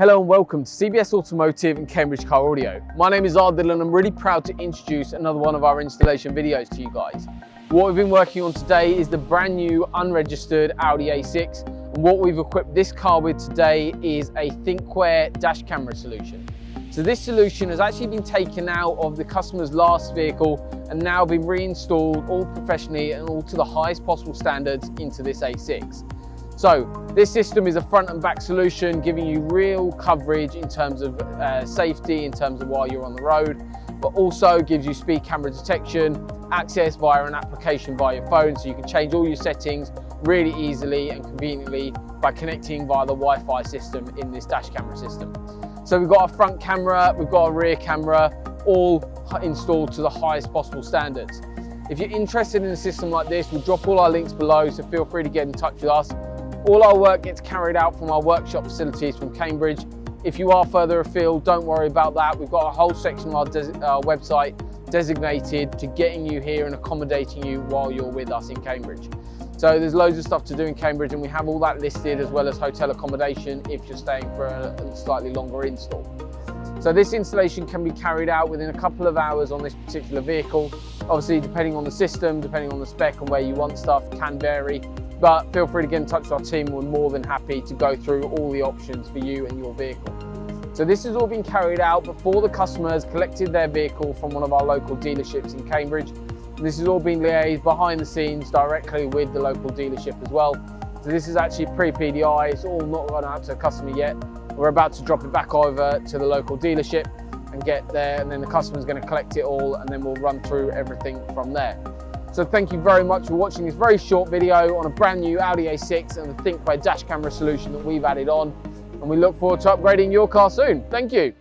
Hello and welcome to CBS Automotive and Cambridge Car Audio. My name is Audi and I'm really proud to introduce another one of our installation videos to you guys. What we've been working on today is the brand new unregistered Audi A6, and what we've equipped this car with today is a Thinkware dash camera solution. So this solution has actually been taken out of the customer's last vehicle and now been reinstalled all professionally and all to the highest possible standards into this A6. So this system is a front and back solution, giving you real coverage in terms of safety, in terms of while you're on the road, but also gives you speed camera detection, access via an application via your phone, so you can change all your settings really easily and conveniently by connecting via the Wi-Fi system in this dash camera system. So we've got a front camera, we've got a rear camera, all installed to the highest possible standards. If you're interested in a system like this, we'll drop all our links below, so feel free to get in touch with us. All our work gets carried out from our workshop facilities from Cambridge. If you are further afield, don't worry about that. We've got a whole section of our website designated to getting you here and accommodating you while you're with us in Cambridge. So there's loads of stuff to do in Cambridge, and we have all that listed, as well as hotel accommodation if you're staying for a slightly longer install. So this installation can be carried out within a couple of hours on this particular vehicle. Obviously, depending on the system, depending on the spec and where you want stuff, can vary. But feel free to get in touch with our team. We're more than happy to go through all the options for you and your vehicle. So this has all been carried out before the customer has collected their vehicle from one of our local dealerships in Cambridge. And this has all been liaised behind the scenes directly with the local dealership as well. So this is actually pre-PDI. It's all not gone out to the customer yet. We're about to drop it back over to the local dealership and get there, and then the customer's going to collect it all, and then we'll run through everything from there. So thank you very much for watching this very short video on a brand new Audi A6 and the Thinkware dash camera solution that we've added on. And we look forward to upgrading your car soon. Thank you.